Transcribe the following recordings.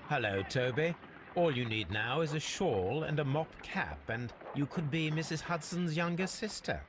Hello, Toby. All you need now is a shawl and a mop cap, and you could be Mrs. Hudson's younger sister.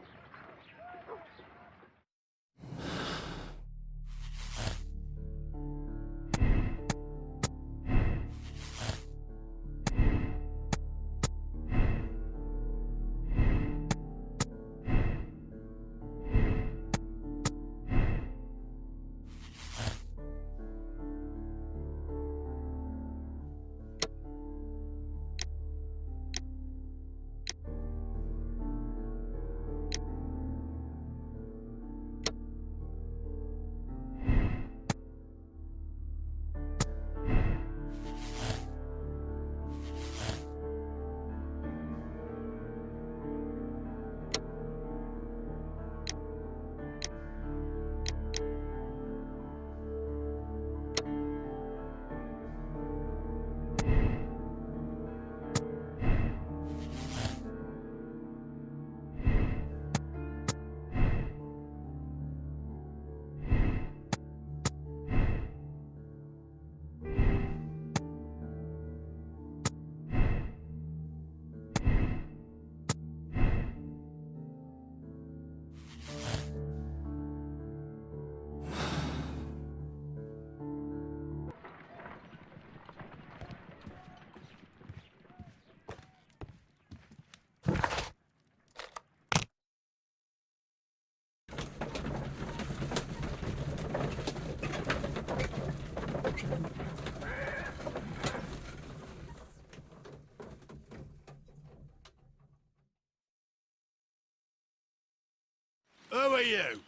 Who are you?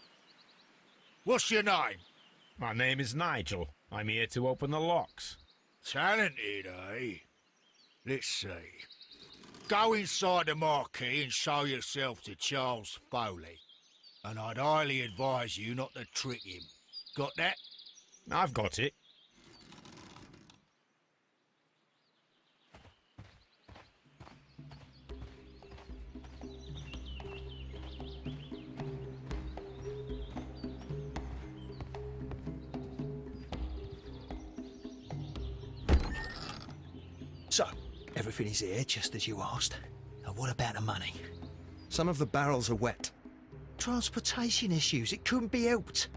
What's your name? My name is Nigel. I'm here to open the locks. Talented, eh? Let's see. Go inside the marquee and show yourself to Charles Foley. And I'd highly advise you not to trick him. Got that? I've got it. So, everything is here, just as you asked. And what about the money? Some of the barrels are wet. Transportation issues, it couldn't be helped.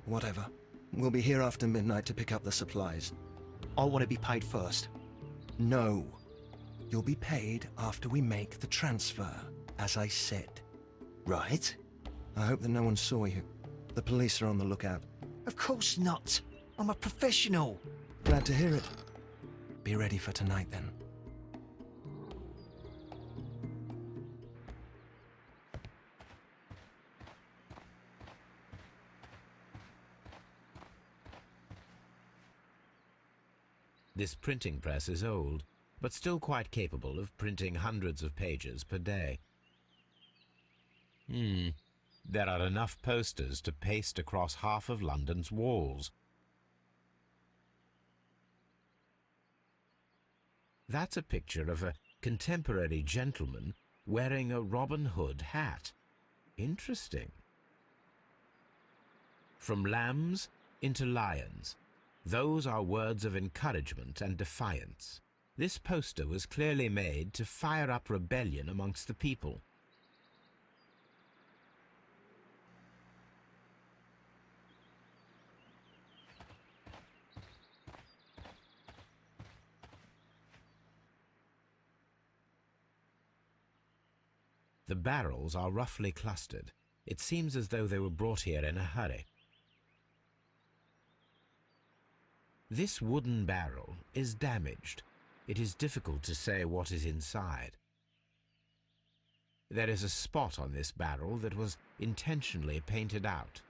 Whatever. We'll be here after midnight to pick up the supplies. I want to be paid first. No. You'll be paid after we make the transfer, as I said. Right? I hope that no one saw you. The police are on the lookout. Of course not. I'm a professional. Glad to hear it. Be ready for tonight, then. This printing press is old, but still quite capable of printing hundreds of pages per day. There are enough posters to paste across half of London's walls. That's a picture of a contemporary gentleman wearing a Robin Hood hat. Interesting. From lambs into lions. Those are words of encouragement and defiance. This poster was clearly made to fire up rebellion amongst the people. The barrels are roughly clustered. It seems as though they were brought here in a hurry. This wooden barrel is damaged. It is difficult to say what is inside. There is a spot on this barrel that was intentionally painted out.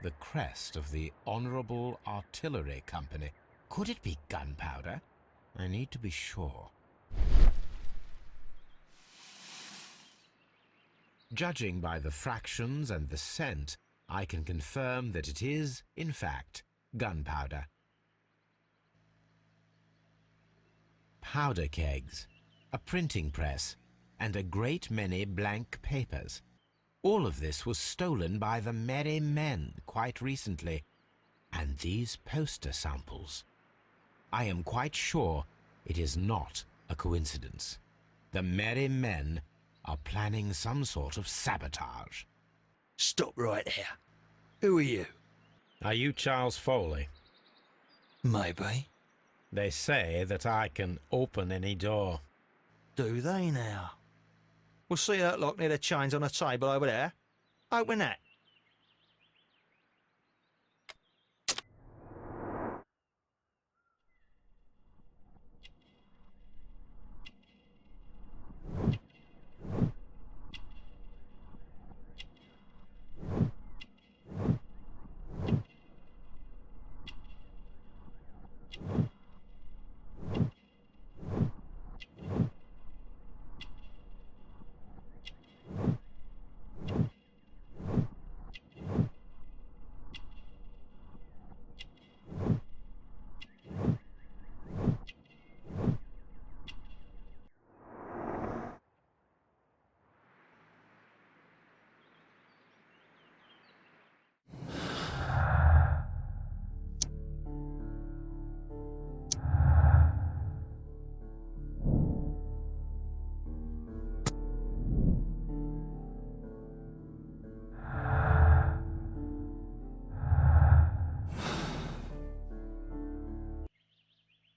The crest of the Honourable Artillery Company. Could it be gunpowder? I need to be sure. Judging by the fractions and the scent, I can confirm that it is, in fact, gunpowder. Powder kegs, a printing press, and a great many blank papers. All of this was stolen by the merry men quite recently. And these poster samples. I am quite sure it is not a coincidence. The merry men are planning some sort of sabotage. Stop right there. Who are you? Are you Charles Foley? Maybe. They say that I can open any door. Do they now? We'll see that lock near the chains on the table over there. Open that.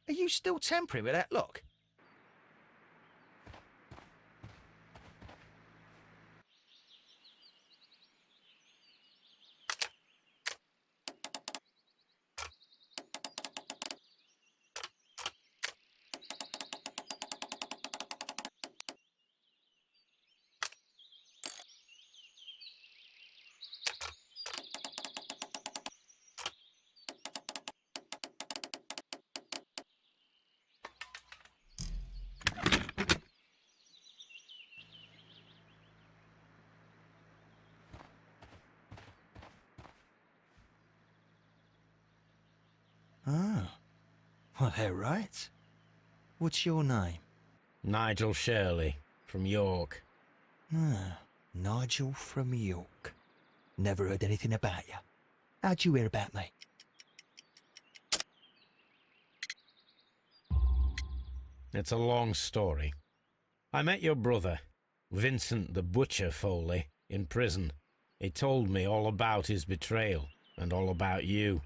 Are you still tampering with that lock? Ah, well, they're right. What's your name? Nigel Shirley, from York. Ah, Nigel from York. Never heard anything about you. How'd you hear about me? It's a long story. I met your brother, Vincent the Butcher Foley, in prison. He told me all about his betrayal and all about you.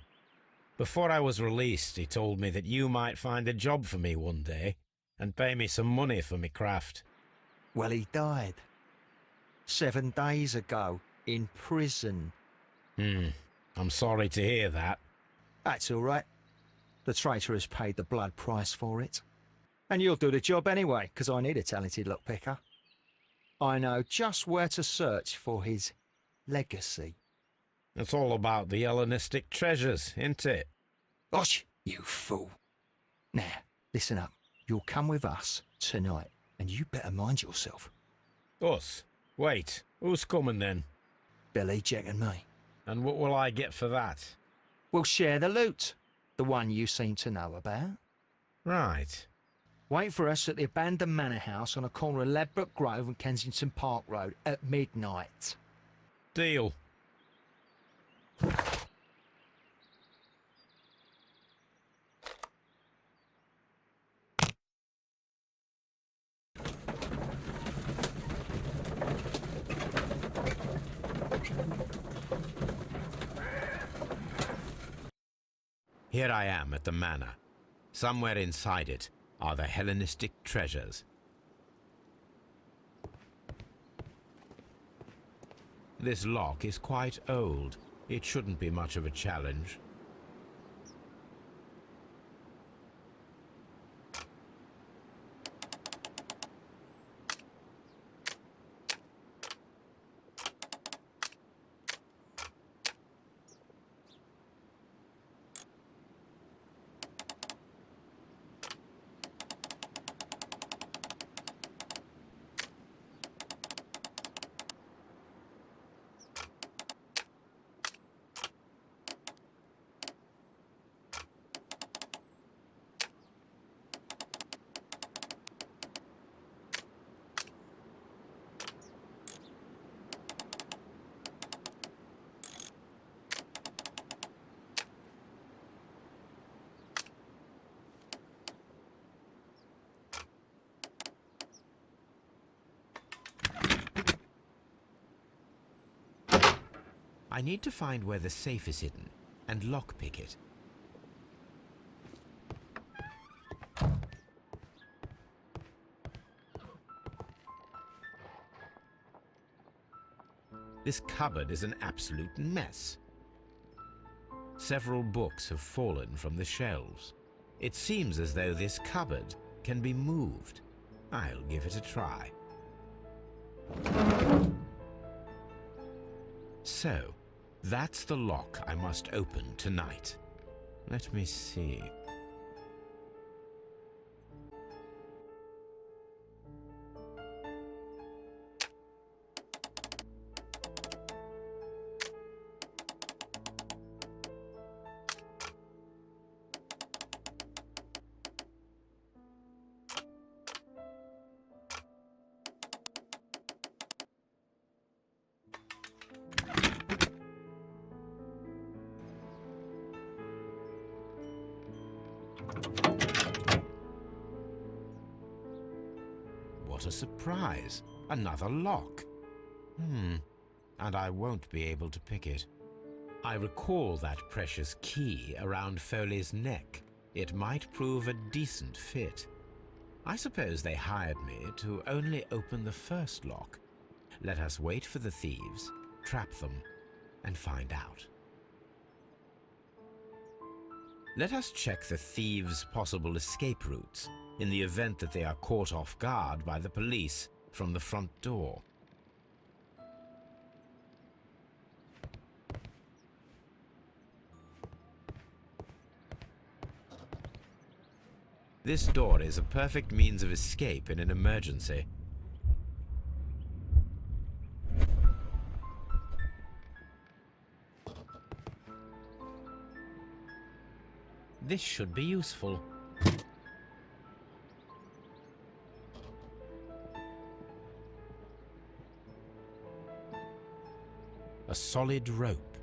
Before I was released, he told me that you might find a job for me one day and pay me some money for me craft. Well, he died. 7 days ago, in prison. I'm sorry to hear that. That's all right. The traitor has paid the blood price for it. And you'll do the job anyway, because I need a talented lockpicker. I know just where to search for his legacy. It's all about the Hellenistic treasures, isn't it? Osh, you fool. Now, listen up. You'll come with us tonight, and you better mind yourself. Us? Wait, who's coming then? Billy, Jack and me. And what will I get for that? We'll share the loot. The one you seem to know about. Right. Wait for us at the abandoned manor house on the corner of Ladbroke Grove and Kensington Park Road at midnight. Deal. Here I am at the manor. Somewhere inside it are the Hellenistic treasures. This lock is quite old. It shouldn't be much of a challenge. I need to find where the safe is hidden and lockpick it. This cupboard is an absolute mess. Several books have fallen from the shelves. It seems as though this cupboard can be moved. I'll give it a try. So, that's the lock I must open tonight. Let me see. What a surprise! Another lock. And I won't be able to pick it. I recall that precious key around Foley's neck. It might prove a decent fit. I suppose they hired me to only open the first lock. Let us wait for the thieves, trap them, and find out. Let us check the thieves' possible escape routes in the event that they are caught off guard by the police from the front door. This door is a perfect means of escape in an emergency. This should be useful. A solid rope.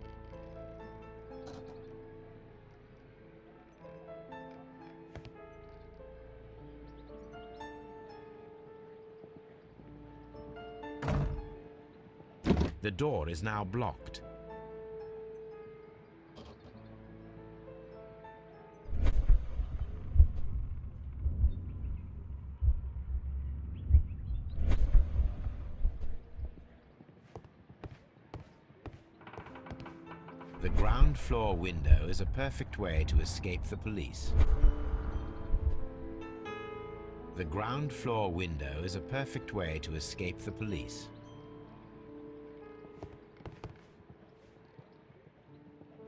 The door is now blocked. The ground floor window is a perfect way to escape the police. The ground floor window is a perfect way to escape the police.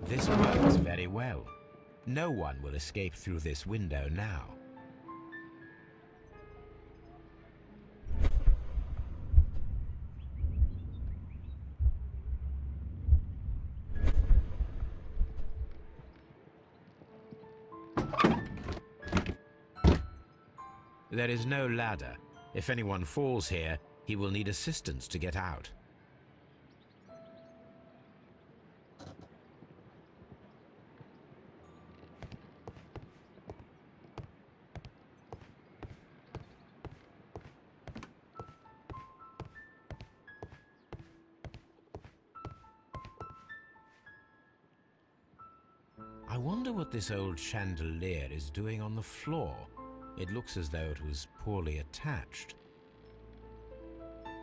This works very well. No one will escape through this window now. There is no ladder. If anyone falls here, he will need assistance to get out. I wonder what this old chandelier is doing on the floor. It looks as though it was poorly attached.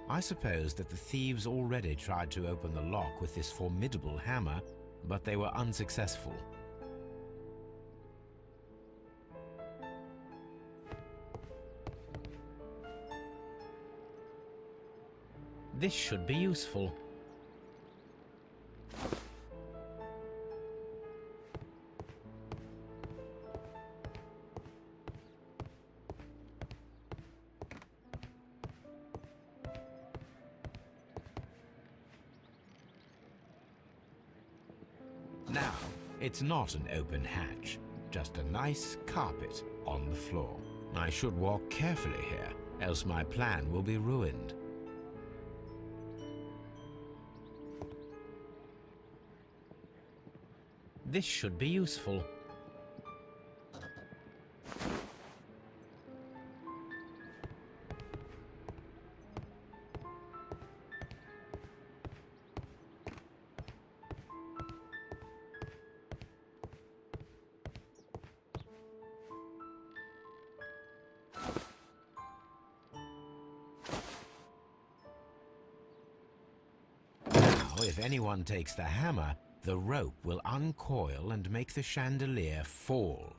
I suppose that the thieves already tried to open the lock with this formidable hammer, but they were unsuccessful. This should be useful. Now, it's not an open hatch, just a nice carpet on the floor. I should walk carefully here, else my plan will be ruined. This should be useful. if anyone takes the hammer, the rope will uncoil and make the chandelier fall.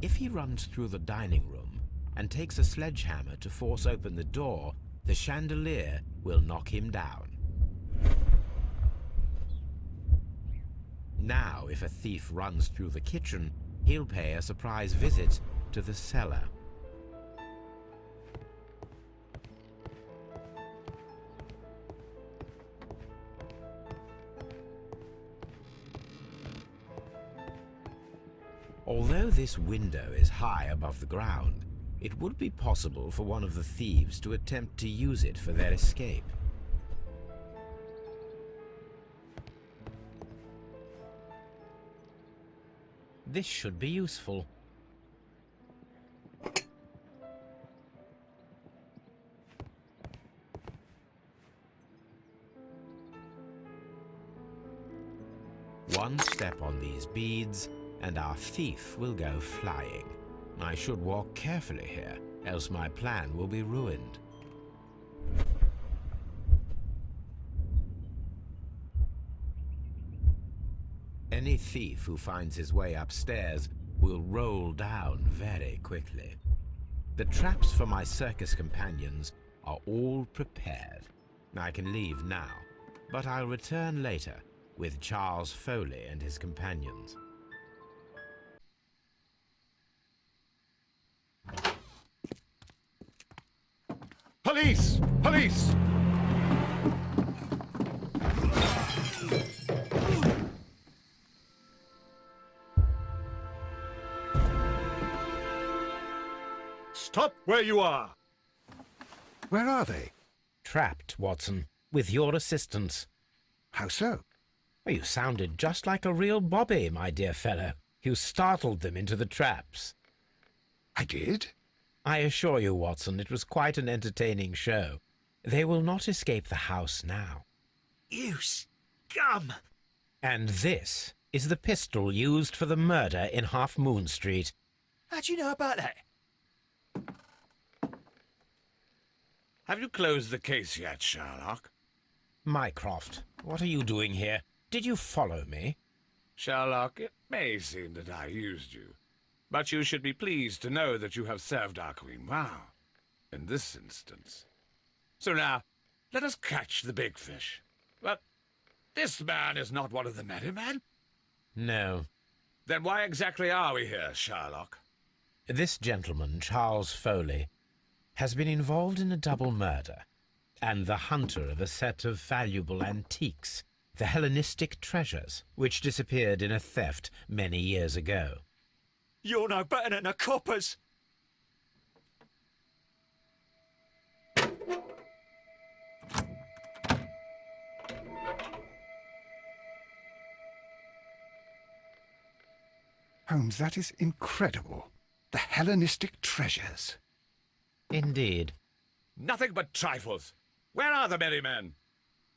If he runs through the dining room and takes a sledgehammer to force open the door, the chandelier will knock him down. Now, if a thief runs through the kitchen, he'll pay a surprise visit to the cellar. Although this window is high above the ground, it would be possible for one of the thieves to attempt to use it for their escape. This should be useful. One step on these beads, and our thief will go flying. I should walk carefully here, else my plan will be ruined. Any thief who finds his way upstairs will roll down very quickly. The traps for my circus companions are all prepared. I can leave now, but I'll return later with Charles Foley and his companions. Police! Police! Stop where you are! Where are they? Trapped, Watson, with your assistance. How so? You sounded just like a real bobby, my dear fellow. You startled them into the traps. I did? I assure you, Watson, it was quite an entertaining show. They will not escape the house now. You scum! And this is the pistol used for the murder in Half Moon Street. How'd you know about that? Have you closed the case yet, Sherlock? Mycroft, what are you doing here? Did you follow me? Sherlock, it may seem that I used you, but you should be pleased to know that you have served our Queen well, in this instance. So now, let us catch the big fish. But this man is not one of the merry men? No. Then why exactly are we here, Sherlock? This gentleman, Charles Foley, has been involved in a double murder, and the hunter of a set of valuable antiques, the Hellenistic treasures, which disappeared in a theft many years ago. You're no better than the coppers! Holmes, that is incredible. The Hellenistic treasures. Indeed. Nothing but trifles. Where are the merry men?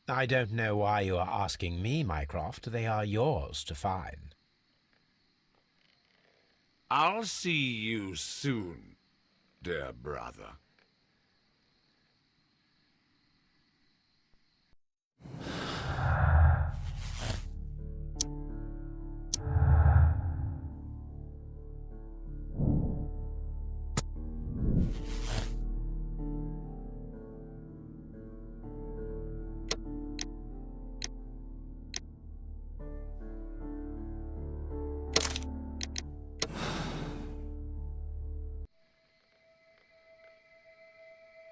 I don't know why you are asking me, Mycroft. They are yours to find. I'll see you soon, dear brother.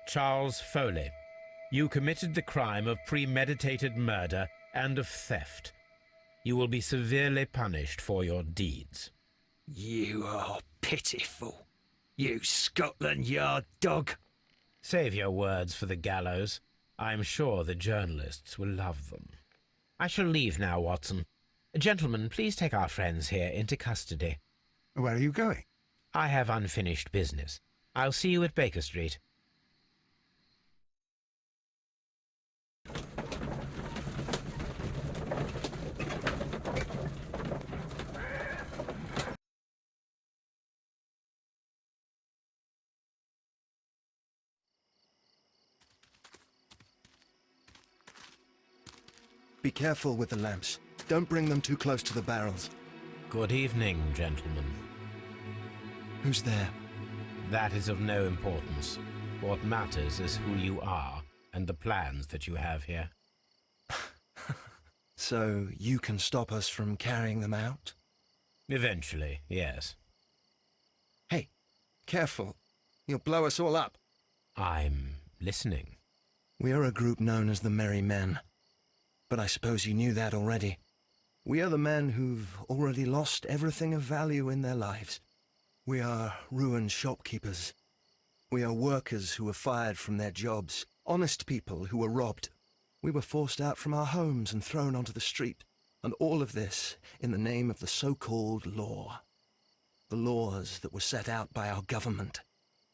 Charles Foley, you committed the crime of premeditated murder and of theft. You will be severely punished for your deeds. You are pitiful, you Scotland Yard dog. Save your words for the gallows. I'm sure the journalists will love them. I shall leave now, Watson. Gentlemen, please take our friends here into custody. Where are you going? I have unfinished business. I'll see you at Baker Street. Be careful with the lamps. Don't bring them too close to the barrels. Good evening, gentlemen. Who's there? That is of no importance. What matters is who you are and the plans that you have here. So you can stop us from carrying them out? Eventually, yes. Hey, careful. You'll blow us all up. I'm listening. We are a group known as the Merry Men. But I suppose you knew that already. We are the men who've already lost everything of value in their lives. We are ruined shopkeepers. We are workers who were fired from their jobs. Honest people who were robbed. We were forced out from our homes and thrown onto the street. And all of this in the name of the so-called law. The laws that were set out by our government.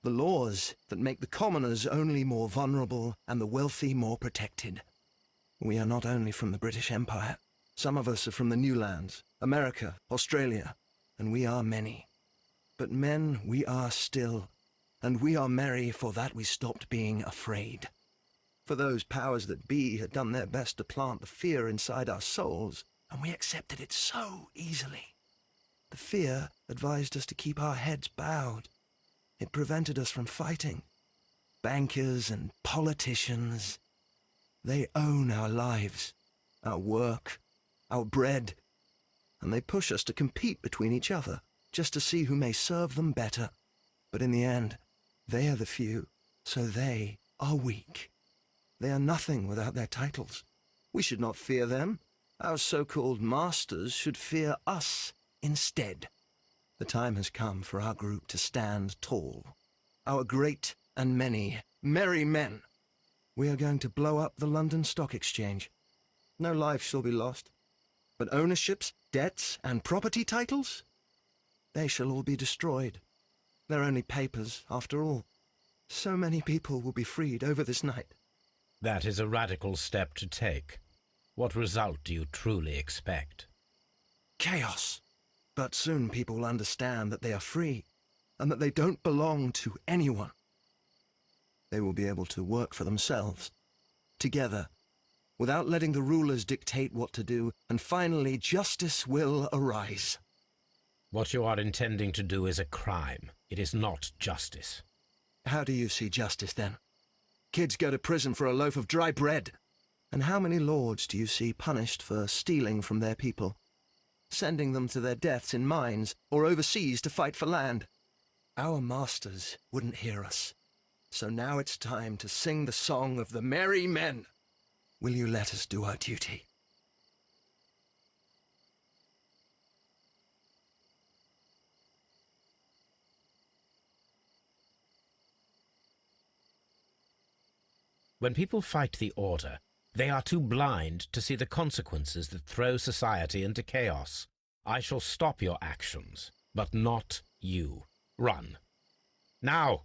The laws that make the commoners only more vulnerable and the wealthy more protected. We are not only from the British Empire. Some of us are from the New Lands, America, Australia, and we are many. But men we are still, and we are merry for that we stopped being afraid. For those powers that be had done their best to plant the fear inside our souls, and we accepted it so easily. The fear advised us to keep our heads bowed. It prevented us from fighting. Bankers and politicians, they own our lives, our work, our bread, and they push us to compete between each other, just to see who may serve them better. But in the end, they are the few, so they are weak. They are nothing without their titles. We should not fear them. Our so-called masters should fear us instead. The time has come for our group to stand tall. Our great and many merry men. We are going to blow up the London Stock Exchange. No life shall be lost. But ownerships, debts, and property titles? They shall all be destroyed. They're only papers, after all. So many people will be freed over this night. That is a radical step to take. What result do you truly expect? Chaos. But soon people will understand that they are free, and that they don't belong to anyone. They will be able to work for themselves, together, without letting the rulers dictate what to do, and finally justice will arise. What you are intending to do is a crime. It is not justice. How do you see justice, then? Kids go to prison for a loaf of dry bread. And how many lords do you see punished for stealing from their people? Sending them to their deaths in mines or overseas to fight for land? Our masters wouldn't hear us. So now it's time to sing the song of the merry men. Will you let us do our duty? When people fight the order, they are too blind to see the consequences that throw society into chaos. I shall stop your actions, but not you. Run. Now!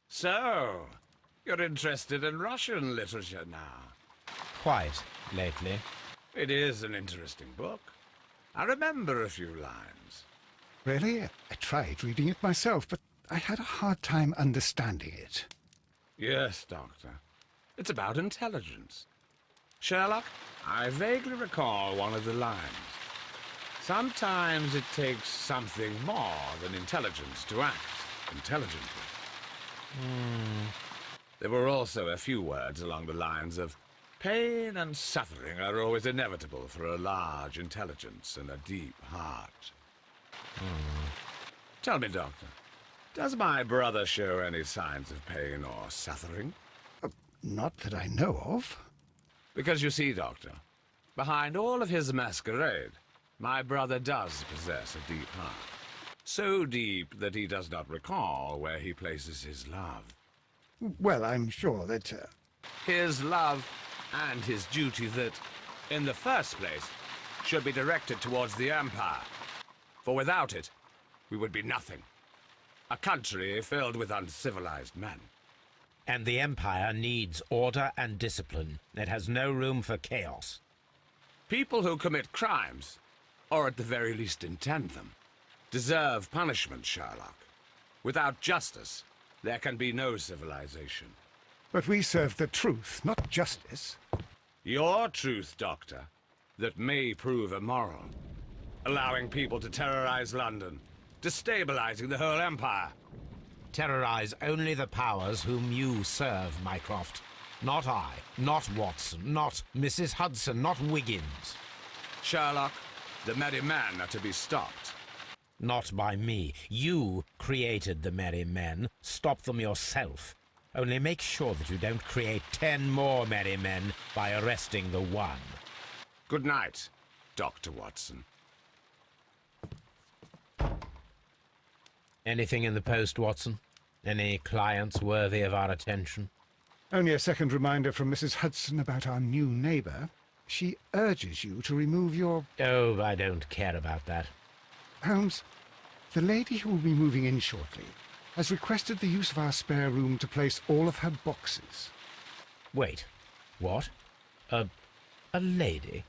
So, you're interested in Russian literature now? Quite, lately. It is an interesting book. I remember a few lines. Really? I tried reading it myself, but I had a hard time understanding it. Yes, Doctor. It's about intelligence. Sherlock, I vaguely recall one of the lines. Sometimes it takes something more than intelligence to act intelligently. There were also a few words along the lines of, pain and suffering are always inevitable for a large intelligence and a deep heart. Tell me, Doctor, does my brother show any signs of pain or suffering? Not that I know of. Because you see, Doctor, behind all of his masquerade, my brother does possess a deep heart. So deep that he does not recall where he places his love. Well, I'm sure that... His love and his duty that, in the first place, should be directed towards the Empire. For without it, we would be nothing. A country filled with uncivilized men. And the Empire needs order and discipline. It has no room for chaos. People who commit crimes, or at the very least intend them, deserve punishment, Sherlock. Without justice, there can be no civilization. But we serve the truth, not justice. Your truth, Doctor, that may prove immoral. Allowing people to terrorize London, destabilizing the whole Empire. Terrorize only the powers whom you serve, Mycroft. Not I, not Watson, not Mrs. Hudson, not Wiggins. Sherlock, the merry men are to be stopped. Not by me. You created the merry men. Stop them yourself. Only make sure that you don't create 10 more merry men by arresting the one. Good night, Dr. Watson. Anything in the post, Watson? Any clients worthy of our attention? Only a second reminder from Mrs. Hudson about our new neighbour. She urges you to remove your... Oh, I don't care about that. Holmes, the lady who will be moving in shortly has requested the use of our spare room to place all of her boxes. Wait, what? A lady?